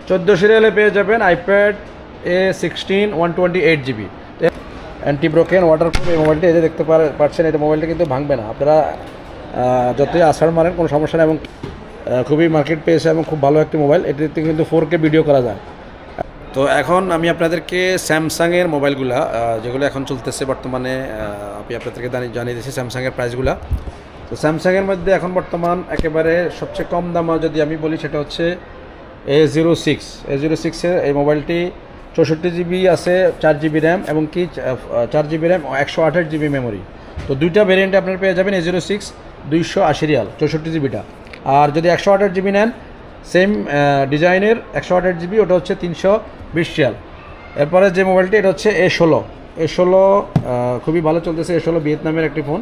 14 সিরিয়ালে পেয়ে যাবেন iPad A16 128GB anti broken waterproof. এই মোবাইলটি এই যে দেখতে পাচ্ছেন, এটা মোবাইলটা কিন্তু ভাঙবে না। আপনারা যতই আছাড় মারেন কোনো সমস্যা নেই, এবং খুবই মার্কেট পেয়েছে এবং খুব ভালো একটি মোবাইল। এটিতে কিন্তু 4K ভিডিও করা যায়। তো এখন আমি আপনাদেরকে স্যামসাংয়ের মোবাইলগুলা যেগুলো এখন চলতেছে বর্তমানে আমি আপনাদেরকে জানিয়ে দিচ্ছি স্যামসাংয়ের প্রাইসগুলা। তো স্যামসাংয়ের মধ্যে এখন বর্তমান একেবারে সবচেয়ে কম দামা যদি আমি বলি সেটা হচ্ছে A06 এই মোবাইলটি 64GB আছে, 4GB র্যাম এবং কি 4GB র্যাম 128GB মেমোরি। তো দুইটা ভেরিয়েন্টে আপনারা পেয়ে যাবেন A06 280 রিয়াল 64GBটা। আর যদি 128GB নেন সেম ডিজাইনের 128GB, ওটা হচ্ছে 320 রিয়াল। এরপরে যে মোবাইলটি এটা হচ্ছে A16 খুবই ভালো চলতেছে। A16 ভিয়েতনামের একটি ফোন,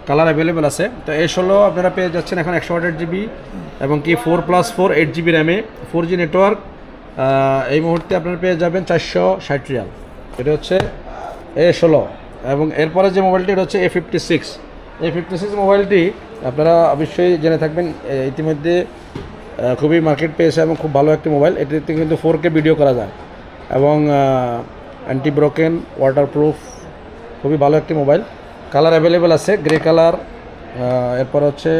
কালার অ্যাভেলেবেল আছে। তো A16 আপনারা পেয়ে যাচ্ছেন এখন 128GB এবং কি 4+4 8GB র্যামে 4G নেটওয়ার্ক। এই মুহূর্তে আপনারা পেয়ে যাবেন 460 রিয়াল। এটা হচ্ছে A16। এবং এরপরে যে মোবাইলটি এটা হচ্ছে A56 মোবাইলটি আপনারা অবশ্যই জেনে থাকবেন, ইতিমধ্যে খুবই মার্কেট পেয়েছে এবং খুব ভালো একটি মোবাইল। এটিতে কিন্তু 4K ভিডিও করা যায় এবং অ্যান্টি ব্রোকেন ওয়াটারপ্রুফ, খুবই ভালো একটি মোবাইল। কালার অ্যাভেলেবেল আছে, গ্রে কালার, এরপর হচ্ছে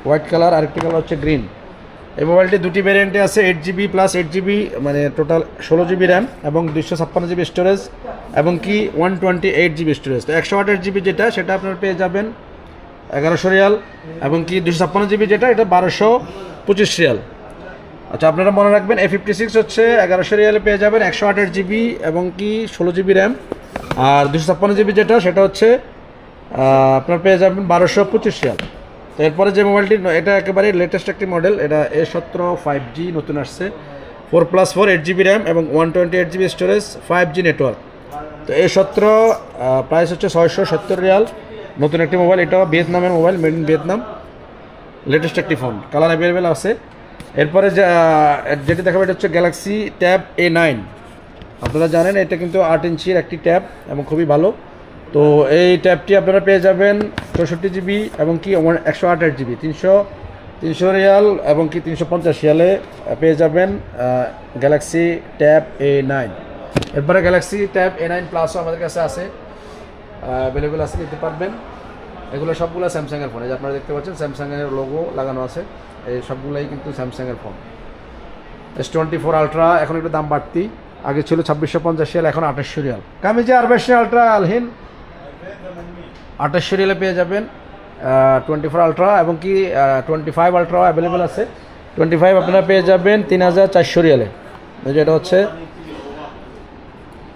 হোয়াইট কালার, আরেকটি কালার হচ্ছে গ্রিন। এই মোবাইলটি দুটি ভ্যারিয়েন্টে আছে, 8GB প্লাস 8GB, মানে টোটাল 16GB র্যাম এবং 256GB স্টোরেজ এবং কি 128GB স্টোরেজ। তো 128GB যেটা সেটা আপনারা পেয়ে যাবেন 1100 রিয়াল এবং কি 256GB যেটা এটা 1225 রিয়াল। আচ্ছা, আপনারা মনে রাখবেন A56 হচ্ছে 1100 রিয়ালে পেয়ে যাবেন 128GB এবং কি 16GB র্যাম। আর 256GB যেটা সেটা হচ্ছে আপনার পেয়ে যাবেন 1225 রিয়াল। তো এরপরে যে মোবাইলটি, এটা একেবারে লেটেস্ট একটি মডেল, এটা A17 5G নতুন আসছে, 4+4 8GB র্যাম এবং 128GB স্টোরেজ, 5G নেটওয়ার্ক। তো A17 প্রাইস হচ্ছে 670 রিয়াল, নতুন একটি মোবাইল। এটাও ভিয়েতনামের mobile, made in Vietnam, latest একটি ফোন, কালার অ্যাভেলেবেল আছে। এরপরে যেটি দেখাবো এটা হচ্ছে গ্যালাক্সি ট্যাব A9। আপনারা জানেন এটা কিন্তু 8 ইঞ্চির একটি ট্যাব এবং খুবই ভালো। তো এই ট্যাবটি আপনারা পেয়ে যাবেন 64GB এবং কি 128GB 300 রিয়াল এবং কি 350 রিয়ালে পেয়ে যাবেন গ্যালাক্সি ট্যাব A9। এরপরে গ্যালাক্সি ট্যাব A9 প্লাসও আমাদের কাছে আছে, অ্যাভেলেবেল আছে, নিতে পারবেন। এগুলো সবগুলো স্যামসাংয়ের ফোন, এই যে আপনারা দেখতে পাচ্ছেন স্যামসাংয়ের লোগো লাগানো আছে, এই সবগুলোই কিন্তু স্যামসাংয়ের ফোন। S24 আলট্রা এখন একটু দাম বাড়তি, আগে ছিল 2650 রিয়াল, এখন 2800 রিয়াল। কামিজে আরবেশে আলট্রা আলহিন 2800 রিয়ালে পেয়ে যাবেন 24 আলট্রা এবং কি 25 আলট্রা অ্যাভেলেবেল আছে। 25 আপনারা পেয়ে যাবেন 3400 রিয়ালে। যেটা হচ্ছে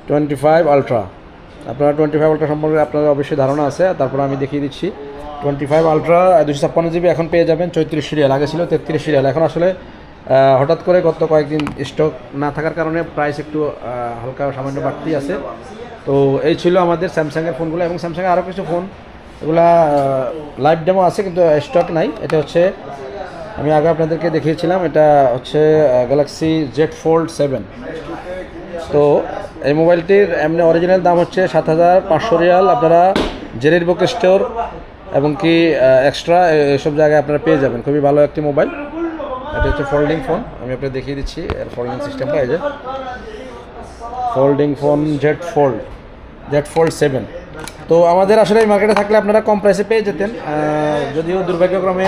25 আলট্রা। আপনারা 25 আলট্রা সম্পর্কে আপনাদের অবশ্যই ধারণা আছে, তারপর আমি দেখিয়ে দিচ্ছি। 25 আলট্রা 256GB এখন পেয়ে যাবেন 3400 রিয়াল, আগে ছিল 3300 রিয়াল। এখন আসলে হঠাৎ করে গত কয়েকদিন স্টক না থাকার কারণে প্রাইস একটু হালকা সামান্য বাড়তি আছে। তো এই ছিল আমাদের স্যামসাংয়ের ফোনগুলো, এবং স্যামসাংয়ের আরও কিছু ফোন, এগুলা লাইভ ডেমো আছে কিন্তু স্টক নাই। এটা হচ্ছে আমি আগে আপনাদেরকে দেখিয়েছিলাম, এটা হচ্ছে গ্যালাক্সি Z Fold 7। তো এই মোবাইলটির এমনি অরিজিনাল দাম হচ্ছে 7500 রিয়াল। আপনারা জেরির বুক স্টোর এবং কি এক্সট্রা এসব জায়গায় আপনারা পেয়ে যাবেন। খুবই ভালো একটি মোবাইল। এটা হচ্ছে ফোল্ডিং ফোন, আমি আপনাকে দেখিয়ে দিচ্ছি এর ফোল্ডিং সিস্টেমটা। এই যে ফোল্ডিং ফোন Z Fold 7। তো আমাদের আসলে এই মার্কেটে থাকলে আপনারা কম প্রাইসে পেয়ে যেতেন, যদিও দুর্ভাগ্যক্রমে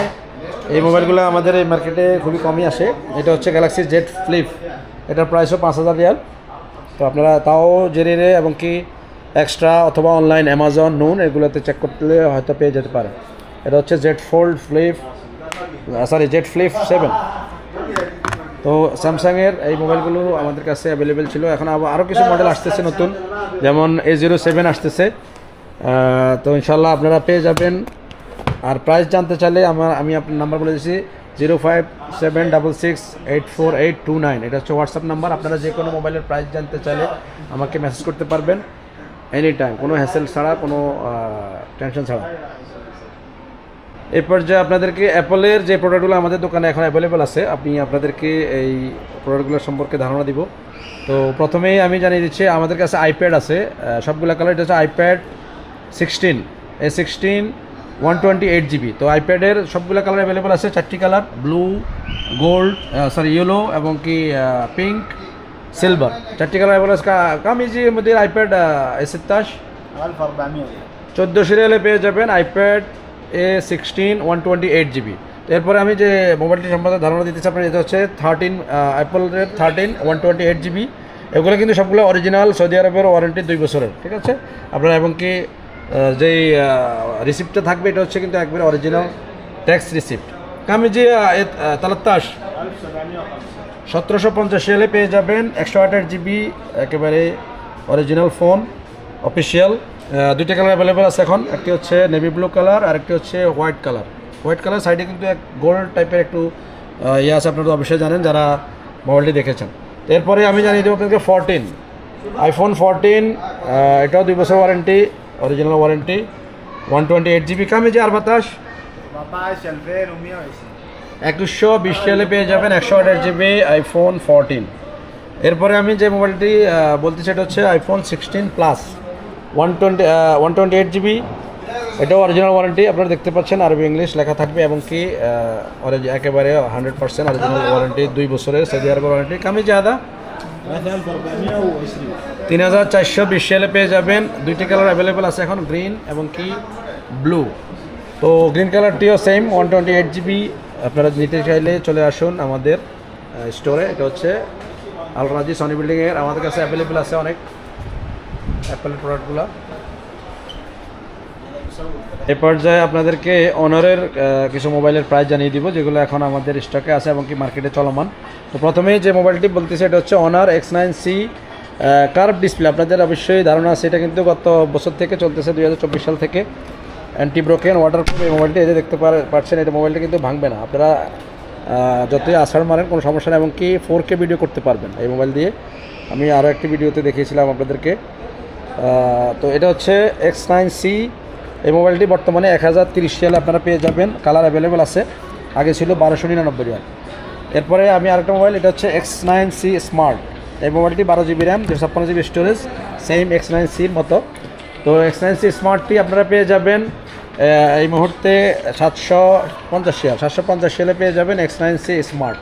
এই মোবাইলগুলো আমাদের এই মার্কেটে খুবই কমই আসে। এটা হচ্ছে গ্যালাক্সি Z Flip, এটার প্রাইসও 5000 রিয়াল। তো আপনারা তাও জেরিরে এবং কি এক্সট্রা অথবা অনলাইন অ্যামাজন নুন এগুলোতে চেক করলে হয়তো পেয়ে যেতে পারে। এটা হচ্ছে Z Flip 7। তো স্যামসাংয়ের এই মোবাইলগুলো আমাদের কাছে অ্যাভেলেবেল ছিল। এখন আরও কিছু মডেল আসতেছে নতুন, যেমন A07 আসতেছে। তো ইনশাল্লাহ আপনারা পেয়ে যাবেন। আর প্রাইস জানতে চাইলে আমি আপনার নাম্বার বলে দিচ্ছি, 0576684829। এটা হচ্ছে হোয়াটসঅ্যাপ নাম্বার। আপনারা যে কোনো মোবাইলের প্রাইস জানতে চাইলে আমাকে মেসেজ করতে পারবেন এনি টাইম, কোনো হ্যাসেল ছাড়া, কোনো টেনশন ছাড়া। এই পর্যায়ে আপনাদেরকে অ্যাপলের যে প্রোডাক্টগুলো আমাদের দোকানে এখন অ্যাভেলেবেল আছে, আমি আপনাদেরকে এই প্রোডাক্টগুলোর সম্পর্কে ধারণা দিব। তো প্রথমেই আমি জানিয়ে দিচ্ছি আমাদের কাছে আইপ্যাড আছে সবগুলো কালার। এটা হচ্ছে আইপ্যাড 16 A16 128 GB। তো আইপ্যাডের সবগুলো কালার অ্যাভেলেবল আছে, 4টি কালার, ব্লু, গোল্ড, ইয়েলো এবং কি পিঙ্ক, সিলভার, 4টি কালার অ্যাভেলেবল আছে। কাম ইজি মধ্যে আইপ্যাড A16 14 সিরিয়ালে পেয়ে যাবেন আইপ্যাড A16 128 GB। এরপরে আমি যে মোবাইলটি সম্পর্কে ধারণা দিতেছি আপনার, এটা হচ্ছে 13 অ্যাপলের 13 128 GB। এগুলো কিন্তু সবগুলো অরিজিনাল, সৌদি আরবের ওয়ারেন্টি 2 বছরের, ঠিক আছে আপনার। এবং কি যেই রিসিপ্টটা থাকবে এটা হচ্ছে কিন্তু একবারে অরিজিনাল ট্যাক্স রিসিপ্ট। আমি যে 13 1750 সালে পেয়ে যাবেন 128 GB একেবারে অরিজিনাল ফোন, অফিসিয়াল। 2টা কালার অ্যাভেলেবেল আছে এখন, একটি হচ্ছে নেভি ব্লু কালার আর একটি হচ্ছে হোয়াইট কালার। হোয়াইট কালার সাইডে কিন্তু এক গোল্ড টাইপের একটু ইয়ে আছে, আপনারা তো অবশ্যই জানেন যারা মোবাইলটি দেখেছেন। এরপরে আমি জানিয়ে দেবো আপনাকে 14 আইফোন 14, এটাও 2 বছর ওয়ারেন্টি, অরিজিনাল ওয়ারেন্টি, 128 GB। কামে যে 28 2120 সালে পেয়ে যাবেন 128 GB আইফোন 14। এরপরে আমি যে মোবাইলটি বলতে সেটা হচ্ছে আইফোন 16 প্লাস 128 GB। এটাও অরিজিনাল ওয়ারেন্টি, আপনারা দেখতে পাচ্ছেন আরবি ইংলিশ লেখা থাকবে এবং কি একেবারে 100% অরিজিনাল ওয়ারেন্টি, 2 বছরের সৌদি আরবের ওয়ারেন্টি। কামি জাদা 3420 সালে পেয়ে যাবেন। 2টি কালার অ্যাভেলেবেল আছে এখন, গ্রিন এবং কি ব্লু। তো গ্রিন কালারটিও সেম 128 GB। আপনারা নিতে চাইলে চলে আসুন আমাদের স্টোরে, এটা হচ্ছে আল রাজি সনি বিল্ডিংয়ের। আমাদের কাছে অ্যাভেলেবেল আছে অনেক অ্যাপেল প্রোডাক্টগুলো। এ পর্যায়ে আপনাদেরকে অনারের কিছু মোবাইলের প্রাইস জানিয়ে দিব যেগুলো এখন আমাদের স্টকে আছে এবং কি মার্কেটে চলমান। তো প্রথমেই যে মোবাইলটি বলতেছে এটা হচ্ছে অনার X9C কার্ভ ডিসপ্লে। আপনাদের অবশ্যই ধারণা আছে এটা কিন্তু গত বছর থেকে চলতেছে, 2024 সাল থেকে। অ্যান্টি ব্রোকেন, ওয়াটারপ্রুফ এই মোবাইলটি, এই যে দেখতে পাচ্ছেন এটা মোবাইলটা কিন্তু ভাঙবে না, আপনারা যতই আছাড় মারেন কোনো সমস্যা নেই, এবং কি 4K ভিডিও করতে পারবেন এই মোবাইল দিয়ে। আমি আরও একটি ভিডিওতে দেখিয়েছিলাম আপনাদেরকে। তো এটা হচ্ছে X9C। এই মোবাইলটি বর্তমানে 1030 সালে আপনারা পেয়ে যাবেন, কালার অ্যাভেলেবেল আছে, আগে ছিল 1299 টাকা। এরপরে আমি আরেকটা মোবাইল, এটা হচ্ছে X9C স্মার্ট। এই মোবাইলটি 12 GB RAM, 256 GB storage, same X9Cর মতো। তো X9C স্মার্টটি আপনারা পেয়ে যাবেন এই মুহূর্তে 750 সালে পেয়ে যাবেন X9C স্মার্ট।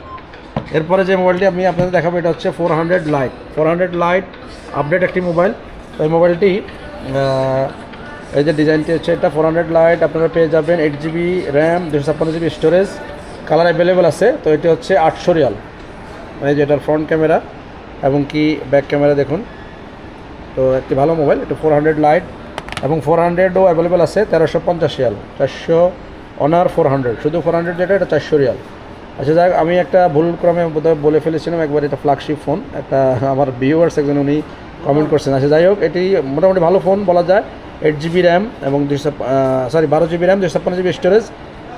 এরপরে যে মোবাইলটি আমি আপনাদের দেখাবো এটা হচ্ছে 400 লাইট আপডেট একটি মোবাইল। তো এই মোবাইলটি এই যে ডিজাইনটি হচ্ছে এটা 400 লাইট, আপনারা পেয়ে যাবেন 8 GB RAM, 256 GB storage, colour available আছে। তো এটি হচ্ছে 800 রিয়াল, মানে যেটার ফ্রন্ট ক্যামেরা এবং কি ব্যাক ক্যামেরা দেখুন। তো একটি ভালো মোবাইল, এটা 400 লাইট এবং 400ও অ্যাভেলেবেল আছে 1350 রিয়াল। 400 অনার 400, শুধু 400 যেটা এটা 400 রিয়াল। আচ্ছা যাই, আমি একটা ভুলক্রমে বোধহয় বলে ফেলেছিলাম একবার, এটা ফ্ল্যাগশিপ ফোন, একটা আমার ভিউয়ার্স একজন উনি কমেন্ট করছেন। আচ্ছা যাই হোক, এটি মোটামুটি ভালো ফোন বলা যায়। 8 GB র্যাম এবং 12 GB RAM, 256 GB storage,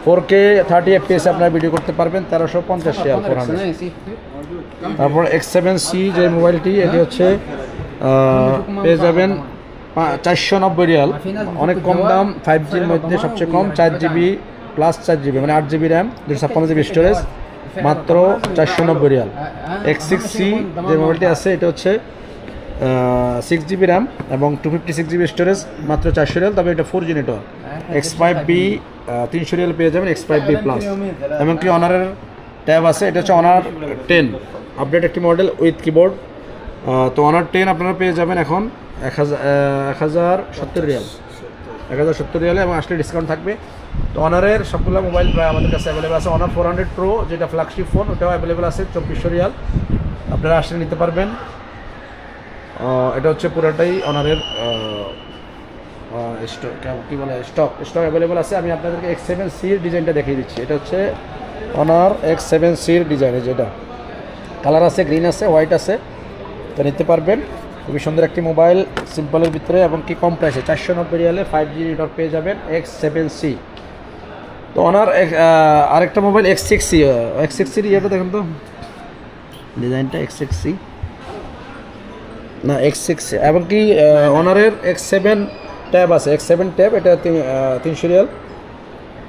4K 30 FPS আপনারা ভিডিও করতে পারবেন, 1350 রিয়াল 400। তারপর X7C যে মোবাইলটি, এটি হচ্ছে পেয়ে যাবেন 490 রিয়াল, অনেক কম দাম, 5Gর মধ্যে সবচেয়ে কম, 4 GB প্লাস 4 GB মানে 8 GB র্যাম, 256 GB স্টোরেজ, মাত্র 490 রিয়াল। X6C যে মোবাইলটি আছে এটা হচ্ছে 6 GB র্যাম এবং 256 GB স্টোরেজ, মাত্র 400 রিয়াল, তবে এটা 4G নেটওয়ার্ক। X5B 300 রিয়াল পেয়ে যাবেন, X5B প্লাস। এবং কি অনারের ট্যাব আছে, এটা হচ্ছে অনার 10 আপডেট একটি মডেল উইথ কিবোর্ড। তো অনার 10 আপনারা পেয়ে যাবেন এখন 1070 রিয়াল, 1070 রিয়ালে, এবং আসলে ডিসকাউন্ট থাকবে। তো অনারের সবগুলো মোবাইল প্রায় আমাদের কাছে অ্যাভেলেবেল আছে। অনার 400 প্রো যেটা ফ্ল্যাগশিপ ফোন, ওটাও অ্যাভেলেবেল আছে 2400 রিয়াল, আপনারা আসলে নিতে পারবেন। এটা হচ্ছে পুরোটাই অনারের স্টক অ্যাভেলেবেল আছে। আমি আপনাদেরকে X7Cর ডিজাইনটা দেখিয়ে দিচ্ছি। এটা হচ্ছে অনার X7Cর ডিজাইন, যেটা কালার আছে, গ্রিন আছে, হোয়াইট আছে, তো নিতে পারবেন। খুবই সুন্দর একটি মোবাইল, সিম্পলের ভিতরে এবং কি কম প্রাইসে, 490 রিয়ালে 5G নেটওয়ার্ক পেয়ে যাবেন, X7C। তো অনার আরেকটা মোবাইল X6Cর ইয়েটা দেখুন তো ডিজাইনটা, X6C না X6, এবং কি অনারের X7 ট্যাব আছে, X7 ট্যাব, এটা 300 রিয়াল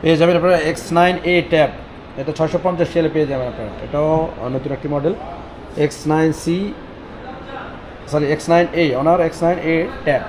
পেয়ে যাবেন আপনারা। X9A ট্যাব, এটা 650 রিয়ালে পেয়ে যাবেন আপনারা, এটাও নতুন একটি model. X9A honour X9A tab.